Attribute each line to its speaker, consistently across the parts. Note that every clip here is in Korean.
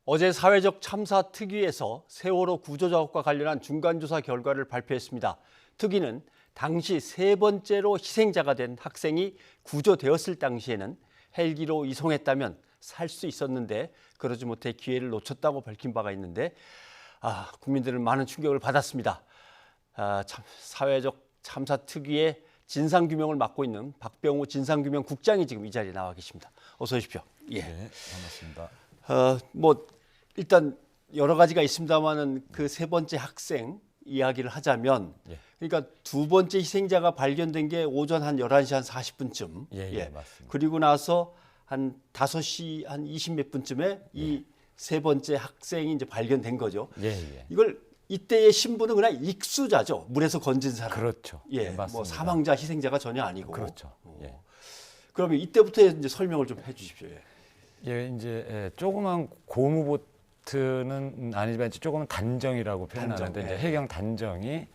Speaker 1: 어제 사회적 참사 특위에서 세월호 구조작업과 관련한 중간조사 결과를 발표했습니다. 특위는 당시 세 번째로 희생자가 된 학생이 구조되었을 당시에는 헬기로 이송했다면 살 수 있었는데 그러지 못해 기회를 놓쳤다고 밝힌 바가 있는데 국민들은 많은 충격을 받았습니다. 사회적 참사 특위의 진상규명을 맡고 있는 박병우 진상규명국장이 지금 이 자리에 나와 계십니다. 어서 오십시오.
Speaker 2: 예. 네, 반갑습니다.
Speaker 1: 일단 여러 가지가 있습니다만은 그 세 번째 학생 이야기를 하자면 그러니까 두 번째 희생자가 발견된 게 오전 한 11시 한 40분쯤.
Speaker 2: 맞습니다.
Speaker 1: 그리고 나서 한 5시 한 20 몇 분쯤에 이 세 번째 학생이 이제 발견된 거죠. 이걸 이때의 신분은 그냥 익수자죠. 물에서 건진 사람.
Speaker 2: 그렇죠. 맞습니다.
Speaker 1: 뭐 사망자, 희생자가 전혀 아니고.
Speaker 2: 그렇죠.
Speaker 1: 그러면 이때부터 이제 설명을 좀 해주십시오.
Speaker 2: 이제 조그만 고무보트는 아니지만 조그만 단정이라고 표현하는데 이제 해경 단정이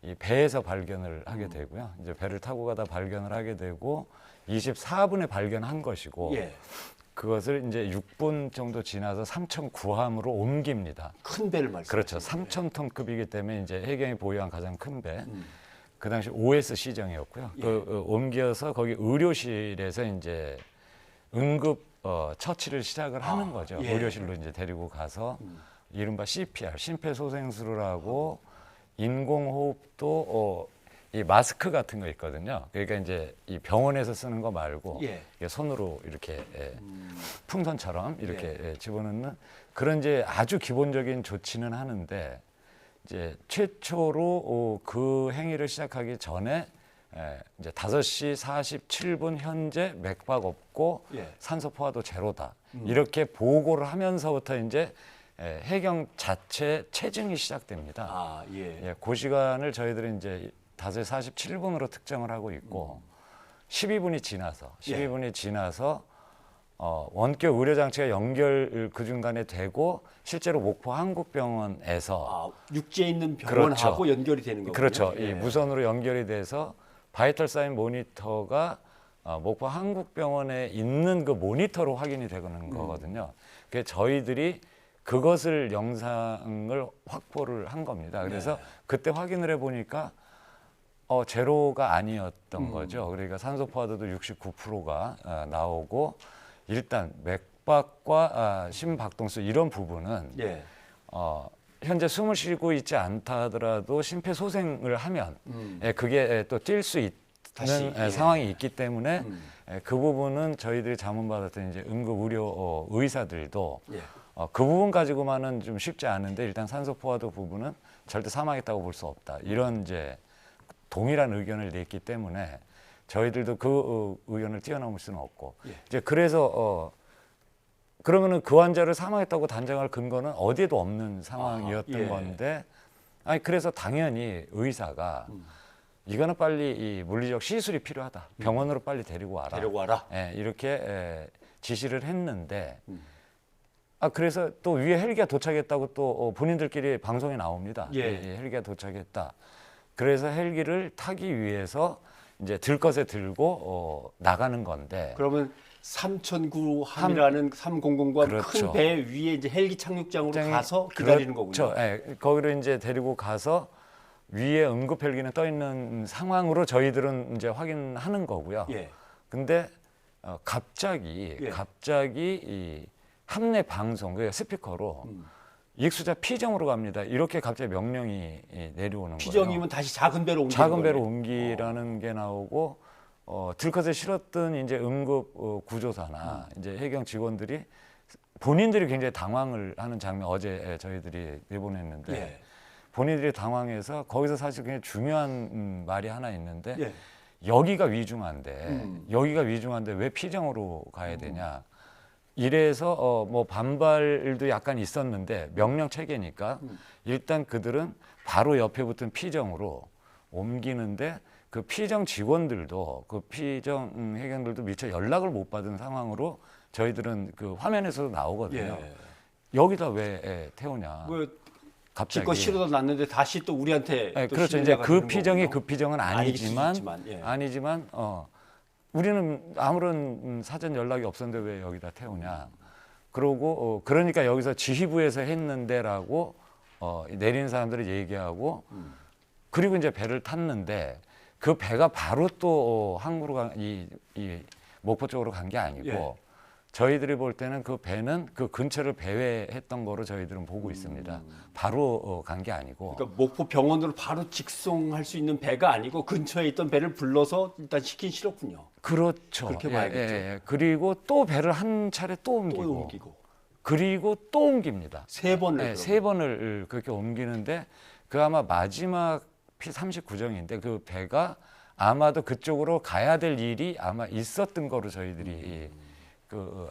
Speaker 2: 이 배에서 발견을 하게 되고요. 이제 배를 타고 가다 발견을 하게 되고 24분에 발견한 것이고 그것을 이제 6분 정도 지나서 삼천 구함으로 옮깁니다.
Speaker 1: 큰 배를 말씀하시죠.
Speaker 2: 그렇죠. 3,000톤급이기 때문에 이제 해경이 보유한 가장 큰 배. 그 당시 OSC정이었고요. 옮겨서 거기 의료실에서 이제 응급 처치를 시작을 하는 거죠. 의료실로 이제 데리고 가서 이른바 CPR, 심폐소생술을 하고 인공호흡도 이 마스크 같은 거 있거든요. 그러니까 이제 이 병원에서 쓰는 거 말고 손으로 이렇게 풍선처럼 이렇게 집어넣는 그런 이제 아주 기본적인 조치는 하는데 이제 최초로 그 행위를 시작하기 전에 이제 5시 47분 현재 맥박 없고 산소 포화도 제로다. 이렇게 보고를 하면서부터 이제 해경 자체 체증이 시작됩니다. 그 시간을 저희들이 이제 5시 47분으로 특정을 하고 있고 12분이 지나서 원격 의료 장치가 연결 그 중간에 되고 실제로 목포 한국병원에서
Speaker 1: 육지에 있는 병원하고 연결이 되는 거군요.
Speaker 2: 그렇죠. 이 무선으로 연결이 돼서 바이털 사인 모니터가 목포 한국병원에 있는 그 모니터로 확인이 되는 거거든요. 그래서 저희들이 그것을 영상을 확보를 한 겁니다. 그래서 그때 확인을 해보니까 제로가 아니었던 거죠. 그러니까 산소 포화도도 69%가 나오고 일단 맥박과 심박동수 이런 부분은 현재 숨을 쉬고 있지 않다 하더라도 심폐소생을 하면 그게 또 뛸 수 있는 상황이 있기 때문에 그 부분은 저희들이 자문받았던 이제 응급의료 의사들도 그 부분 가지고만은 좀 쉽지 않은데 일단 산소 포화도 부분은 절대 사망했다고 볼 수 없다. 이런 이제 동일한 의견을 냈기 때문에 저희들도 그 의견을 뛰어넘을 수는 없고 이제 그래서 그러면은 그 환자를 사망했다고 단정할 근거는 어디에도 없는 상황이었던 건데 그래서 당연히 의사가 이거는 빨리 이 물리적 시술이 필요하다. 병원으로 빨리 데리고 와라. 이렇게 지시를 했는데 그래서 또 위에 헬기가 도착했다고 또 본인들끼리 방송에 나옵니다. 헬기가 도착했다. 그래서 헬기를 타기 위해서 이제 들것에 들고 나가는 건데.
Speaker 1: 그러면 3,009함이라는 300과 큰 배 위에 이제 헬기 착륙장으로 가서 기다리는 거군요.
Speaker 2: 거기로 이제 데리고 가서 위에 응급 헬기는 떠 있는 상황으로 저희들은 이제 확인하는 거고요. 근데 갑자기 이 함내 방송, 그 스피커로 익수자 피정으로 갑니다. 이렇게 갑자기 명령이 내려오는 거예요.
Speaker 1: 피정이면 다시 작은 배로
Speaker 2: 옮기라는 게 나오고 들컷에 실었던 이제 응급 구조사나 이제 해경 직원들이 본인들이 굉장히 당황을 하는 장면 어제 저희들이 내보냈는데 본인들이 당황해서 거기서 사실 굉장히 중요한 말이 하나 있는데 여기가 위중한데 왜 피정으로 가야 되냐? 이래서 뭐 반발도 약간 있었는데 명령 체계니까 일단 그들은 바로 옆에 붙은 피정으로 옮기는데 그 피정 직원들도 그 피정 해경들도 미처 연락을 못 받은 상황으로 저희들은 그 화면에서도 나오거든요. 여기다 왜 태우냐?
Speaker 1: 갑자기 기껏 실어다 놨는데 다시 또 우리한테 또
Speaker 2: 그렇죠. 이제 그 피정은 아니지만 우리는 아무런 사전 연락이 없었는데 왜 여기다 태우냐. 그러고 그러니까 여기서 지휘부에서 했는데라고 내리는 사람들이 얘기하고 그리고 이제 배를 탔는데 그 배가 바로 또 항구로 이 목포 쪽으로 간 게 아니고
Speaker 1: 예.
Speaker 2: 저희들이 볼 때는 그 배는 그 근처를 배회했던 거로 저희들은 보고 있습니다. 바로 간 게 아니고.
Speaker 1: 그러니까 목포 병원으로 바로 직송할 수 있는 배가 아니고 근처에 있던 배를 불러서 일단 시킨 실었군요.
Speaker 2: 그렇죠.
Speaker 1: 그렇게 봐야겠죠.
Speaker 2: 그리고 또 배를 한 차례 또 옮기고,
Speaker 1: 또 옮기고
Speaker 2: 그리고 또 옮깁니다.
Speaker 1: 세 번을
Speaker 2: 네,
Speaker 1: 그러면.
Speaker 2: 세 번을 그렇게 옮기는데 그 아마 마지막 P39정인데 그 배가 아마도 그쪽으로 가야 될 일이 아마 있었던 거로 저희들이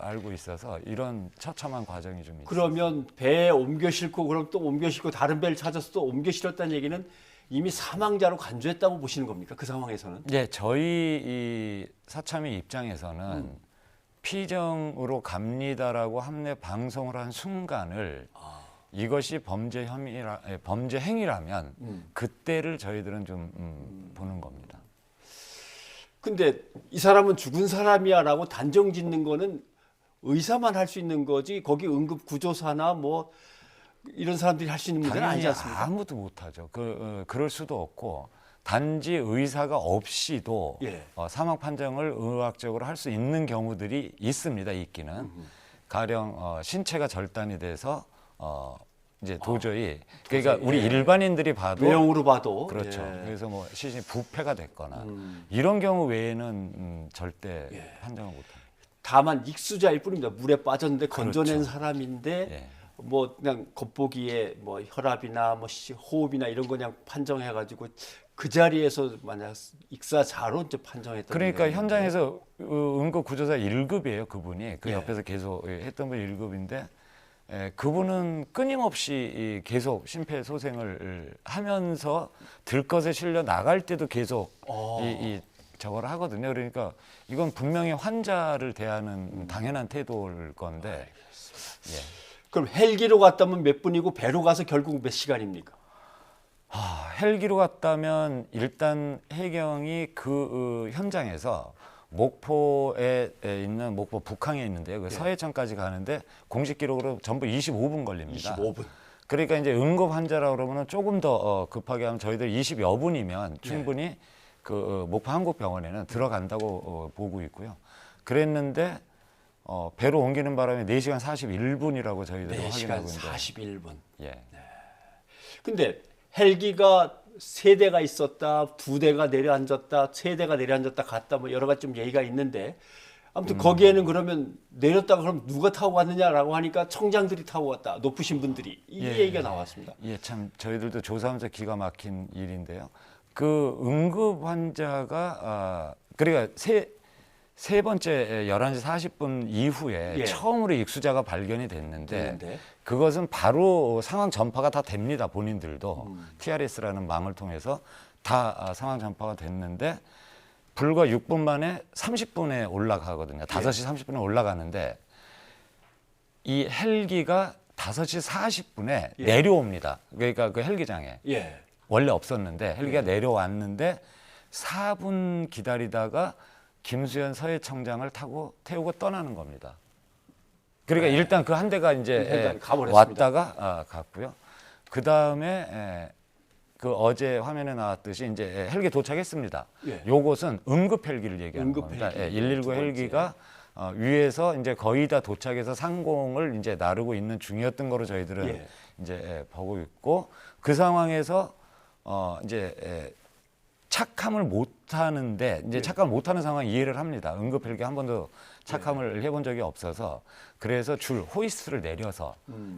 Speaker 2: 알고 있어서 이런 처참한 과정이 좀 있어요.
Speaker 1: 그러면 배에 옮겨 싣고 그럼 또 옮겨 싣고 다른 배를 찾아서 또 옮겨 실었다는 얘기는 이미 사망자로 간주했다고 보시는 겁니까? 그 상황에서는?
Speaker 2: 예, 저희 이 사참위 입장에서는 피정으로 갑니다라고 함내 방송을 한 순간을 이것이 범죄 행위라면 그때를 저희들은 좀 보는 겁니다.
Speaker 1: 근데 이 사람은 죽은 사람이야라고 단정 짓는 거는 의사만 할 수 있는 거지 거기 응급 구조사나 뭐 이런 사람들이 할 수 있는 문제는
Speaker 2: 당연히
Speaker 1: 아니지 않습니까?
Speaker 2: 아무도 못하죠. 그럴 수도 없고 단지 의사가 없이도
Speaker 1: 예.
Speaker 2: 사망 판정을 의학적으로 할 수 있는 경우들이 있습니다. 있기는 가령 신체가 절단이 돼서 이제 도저히 그러니까 우리 일반인들이 봐도
Speaker 1: 외형으로 봐도
Speaker 2: 그렇죠.
Speaker 1: 예.
Speaker 2: 그래서 뭐 시신이 부패가 됐거나 이런 경우 외에는 절대 판정을 못합니다.
Speaker 1: 다만 익수자일 뿐입니다. 물에 빠졌는데 건져낸
Speaker 2: 그렇죠.
Speaker 1: 사람인데
Speaker 2: 예.
Speaker 1: 뭐 그냥 겉보기에 뭐 혈압이나 뭐 호흡이나 이런 거 그냥 판정해가지고 그 자리에서 만약 익사자로 이제 판정했던
Speaker 2: 그러니까
Speaker 1: 경우인데.
Speaker 2: 현장에서 응급 구조사 1급이에요. 그분이 그
Speaker 1: 예.
Speaker 2: 옆에서 계속 했던 분 1급인데 그분은 끊임없이 계속 심폐소생을 하면서 들것에 실려 나갈 때도 계속 저걸 하거든요. 그러니까 이건 분명히 환자를 대하는 당연한 태도일 건데. 예.
Speaker 1: 그럼 헬기로 갔다면 몇 분이고 배로 가서 결국 몇 시간입니까?
Speaker 2: 헬기로 갔다면 일단 해경이 그 현장에서 목포에 있는 목포 북항에 있는데요. 그 서해천까지 가는데 공식 기록으로 전부 25분 걸립니다.
Speaker 1: 25분.
Speaker 2: 그러니까 이제 응급 환자라 그러면은 조금 더 급하게 하면 저희들 20여 분이면 충분히 그 목포 한국병원에는 들어간다고 보고 있고요. 그랬는데 배로 옮기는 바람에 4시간 41분이라고 저희들이
Speaker 1: 4시간
Speaker 2: 확인하고 있는데.
Speaker 1: 41분.
Speaker 2: 예.
Speaker 1: 근데 헬기가 3대가 있었다, 2대가 내려앉았다, 3대가 내려앉았다 갔다 뭐 여러 가지 좀 얘기가 있는데 아무튼 거기에는 그러면 내렸다가 그럼 누가 타고 갔느냐라고 하니까 청장들이 타고 갔다, 높으신 분들이 이 얘기가 나왔습니다.
Speaker 2: 예, 참 저희들도 조사하면서 기가 막힌 일인데요. 그 응급 환자가 그러니까 세 번째 11시 40분 이후에 처음으로 익수자가 발견이 됐는데 그것은 바로 상황 전파가 다 됩니다. 본인들도 TRS라는 망을 통해서 다 상황 전파가 됐는데 불과 6분 만에 30분에 올라가거든요. 5시 30분에 올라가는데 이 헬기가 5시 40분에 내려옵니다. 그러니까 그 헬기장에. 원래 없었는데 헬기가 내려왔는데 4분 기다리다가 김수현 서해청장을 태우고 떠나는 겁니다. 그러니까 일단 그 한 대가 이제 왔다가 갔고요. 그 다음에 그 어제 화면에 나왔듯이 이제 헬기 도착했습니다. 요것은 응급 헬기를 얘기하는 겁니다. 119 헬기가 위에서 이제 거의 다 도착해서 상공을 이제 나르고 있는 중이었던 거로 저희들은 이제 보고 있고 그 상황에서 이제 착함을 못하는데 이제 착함을 못하는 상황 이해를 합니다. 응급 헬기 한 번도 착함을 해본 적이 없어서 그래서 줄 호이스트를 내려서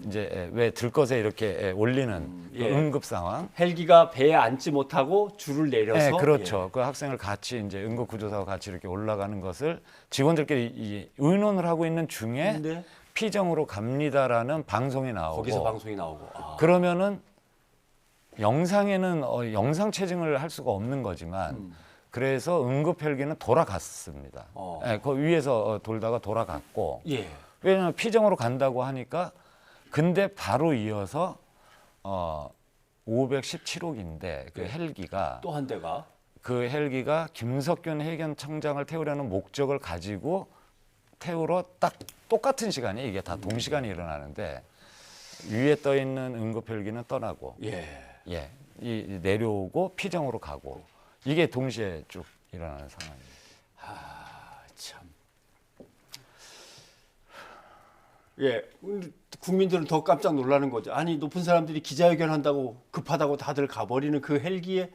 Speaker 2: 이제 왜 들것에 이렇게 올리는 그 응급 상황.
Speaker 1: 헬기가 배에 앉지 못하고 줄을 내려서.
Speaker 2: 그렇죠. 그 학생을 같이 이제 응급 구조사와 같이 이렇게 올라가는 것을 직원들끼리 의논을 하고 있는 중에 피정으로 갑니다라는 방송이 나오고.
Speaker 1: 거기서 방송이 나오고.
Speaker 2: 그러면은 영상에는 영상 체증을 할 수가 없는 거지만 그래서 응급 헬기는 돌아갔습니다. 그 위에서 돌다가 돌아갔고 왜냐하면 피정으로 간다고 하니까 근데 바로 이어서 517호기인데 그 헬기가
Speaker 1: 또 한 대가
Speaker 2: 그 헬기가 김석균 해경청장을 태우려는 목적을 가지고 태우러 딱 똑같은 시간이 이게 다 동시간에 일어나는데 위에 떠 있는 응급 헬기는 떠나고 예, 이 내려오고 피정으로 가고 이게 동시에 쭉 일어나는 상황입니다.
Speaker 1: 참. 예, 국민들은 더 깜짝 놀라는 거죠. 아니, 높은 사람들이 기자회견 한다고 급하다고 다들 가버리는 그 헬기에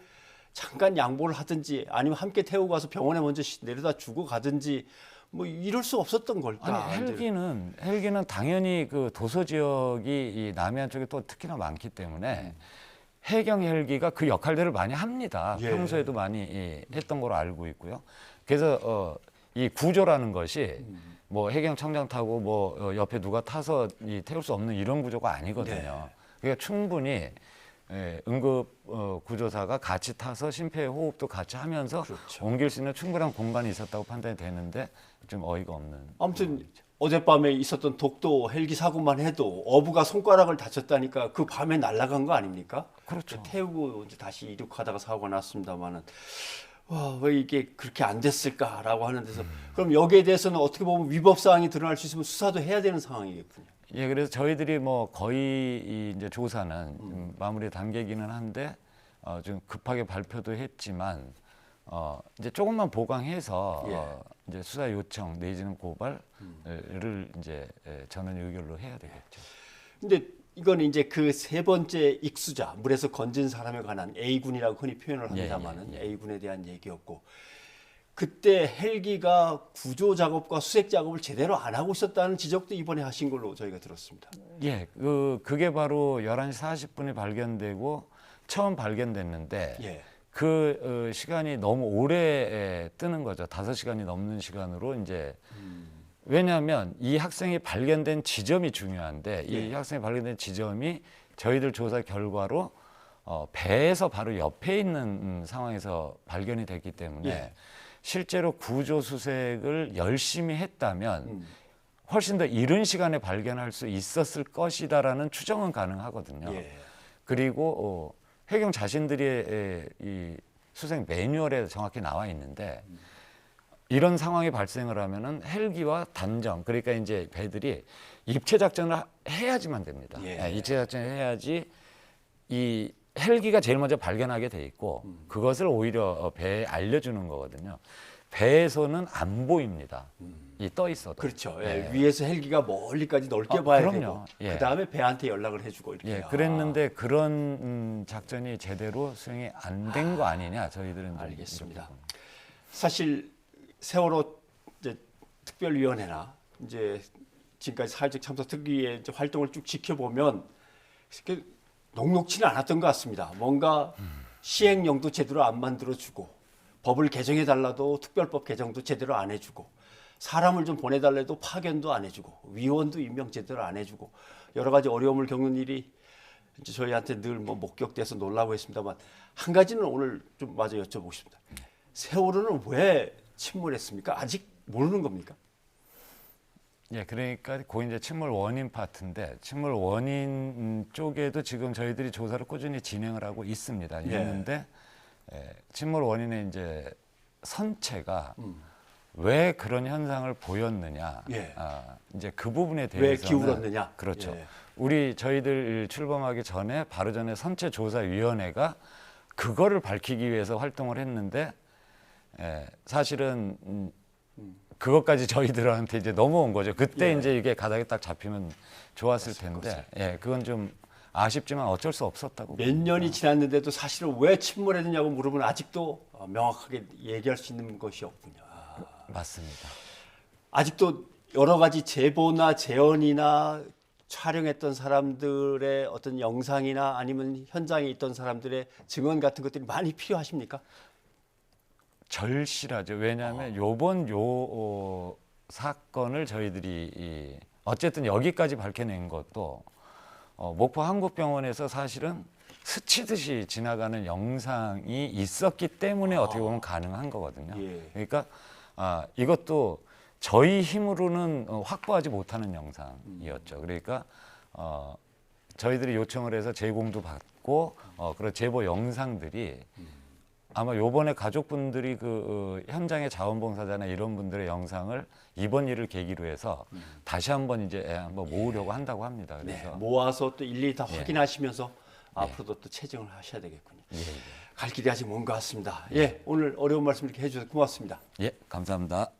Speaker 1: 잠깐 양보를 하든지 아니면 함께 태우고 가서 병원에 먼저 내려다 주고 가든지 뭐 이럴 수 없었던 걸까?
Speaker 2: 아니 헬기는 당연히 그 도서 지역이 이 남해안 쪽에 또 특히나 많기 때문에 해경 헬기가 그 역할들을 많이 합니다.
Speaker 1: 예.
Speaker 2: 평소에도 많이 했던 걸로 알고 있고요. 그래서 이 구조라는 것이 뭐 해경 청장 타고 뭐 옆에 누가 타서 태울 수 없는 이런 구조가 아니거든요.
Speaker 1: 네.
Speaker 2: 그러니까 충분히 응급 구조사가 같이 타서 심폐호흡도 같이 하면서
Speaker 1: 그렇죠.
Speaker 2: 옮길 수 있는 충분한 공간이 있었다고 판단이 되는데 좀 어이가 없는.
Speaker 1: 아무튼 어젯밤에 있었던 독도 헬기 사고만 해도 어부가 손가락을 다쳤다니까 그 밤에 날아간 거 아닙니까?
Speaker 2: 그렇죠.
Speaker 1: 태우고 이제 다시 이륙하다가 사고가 났습니다만은 와, 왜 이게 그렇게 안 됐을까라고 하는 데서 그럼 여기에 대해서는 어떻게 보면 위법 사항이 드러날 수 있으면 수사도 해야 되는 상황이겠군요.
Speaker 2: 예, 그래서 저희들이 뭐 거의 이제 조사는 좀 마무리 단계이기는 한데 좀 급하게 발표도 했지만 이제 조금만 보강해서 이제 수사 요청 내지는 고발을 이제 전원 의결로 해야 되겠죠.
Speaker 1: 근데 이거는 이제 그 세 번째 익수자, 물에서 건진 사람에 관한 A군이라고 흔히 표현을 합니다만은 A군에 대한 얘기였고 그때 헬기가 구조 작업과 수색 작업을 제대로 안 하고 있었다는 지적도 이번에 하신 걸로 저희가 들었습니다.
Speaker 2: 예, 그게 바로 11시 40분에 발견되고 처음 발견됐는데 그 시간이 너무 오래 뜨는 거죠. 5시간이 넘는 시간으로 이제 왜냐하면 이 학생이 발견된 지점이 중요한데 이 학생이 발견된 지점이 저희들 조사 결과로 배에서 바로 옆에 있는 상황에서 발견이 됐기 때문에 실제로 구조 수색을 열심히 했다면 훨씬 더 이른 시간에 발견할 수 있었을 것이다라는 추정은 가능하거든요. 그리고 해경 자신들의 이 수색 매뉴얼에 정확히 나와 있는데 이런 상황이 발생을 하면은 헬기와 단정 그러니까 이제 배들이 입체 작전을 해야지만 됩니다. 입체 작전을 해야지 이 헬기가 제일 먼저 발견하게 돼 있고 그것을 오히려 배에 알려주는 거거든요. 배에서는 안 보입니다. 이 떠 있어도.
Speaker 1: 그렇죠. 위에서 헬기가 멀리까지 넓게 봐야
Speaker 2: 그럼요.
Speaker 1: 되고 그 다음에 배한테 연락을 해주고 이렇게.
Speaker 2: 그랬는데 그런 작전이 제대로 수행이 안 된 거 아니냐 저희들은
Speaker 1: 알겠습니다. 사실 세월호 이제 특별위원회나 이제 지금까지 사회적 참사 특위의 이제 활동을 쭉 지켜보면 녹록치는 않았던 것 같습니다. 뭔가 시행령도 제대로 안 만들어주고 법을 개정해 달라도 특별법 개정도 제대로 안 해주고 사람을 좀 보내달래도 파견도 안 해주고 위원도 임명 제대로 안 해주고 여러 가지 어려움을 겪는 일이 이제 저희한테 늘 뭐 목격돼서 놀라고 했습니다만 한 가지는 오늘 좀 마저 여쭤보고 싶습니다. 세월호는 왜 침몰했습니까? 아직 모르는 겁니까?
Speaker 2: 그러니까 그 이제 침몰 원인 파트인데 침몰 원인 쪽에도 지금 저희들이 조사를 꾸준히 진행을 하고 있습니다. 있는데 침몰 원인의 이제 선체가 왜 그런 현상을 보였느냐, 이제 그 부분에 대해서는
Speaker 1: 왜 기울었느냐,
Speaker 2: 그렇죠. 저희들 출범하기 전에 바로 전에 선체 조사 위원회가 그거를 밝히기 위해서 활동을 했는데 사실은 그것까지 저희들한테 이제 넘어온 거죠. 그때 이제 이게 가닥이 딱 잡히면 좋았을 텐데, 그건 좀 아쉽지만 어쩔 수 없었다고.
Speaker 1: 몇 년이 지났는데도 사실은 왜 침몰했느냐고 물으면 아직도 명확하게 얘기할 수 있는 것이 없군요.
Speaker 2: 맞습니다.
Speaker 1: 아직도 여러 가지 제보나 재현이나 촬영했던 사람들의 어떤 영상이나 아니면 현장에 있던 사람들의 증언 같은 것들이 많이 필요하십니까?
Speaker 2: 절실하죠. 왜냐하면 요번 사건을 저희들이 어쨌든 여기까지 밝혀낸 것도 목포 한국병원에서 사실은 스치듯이 지나가는 영상이 있었기 때문에 어떻게 보면 가능한 거거든요. 그러니까 이것도 저희 힘으로는 확보하지 못하는 영상이었죠. 그러니까 저희들이 요청을 해서 제공도 받고 그런 제보 영상들이 아마 요번에 가족분들이 그 현장의 자원봉사자나 이런 분들의 영상을 이번 일을 계기로 해서 다시 한번 이제 한번 모으려고 한다고 합니다.
Speaker 1: 네,
Speaker 2: 그래서
Speaker 1: 모아서 또 일일이 다
Speaker 2: 예.
Speaker 1: 확인하시면서 앞으로도 또 채증을 하셔야 되겠군요.
Speaker 2: 예,
Speaker 1: 갈 길이 아직 먼 것 같습니다. 예, 오늘 어려운 말씀 이렇게 해주셔서 고맙습니다.
Speaker 2: 예, 감사합니다.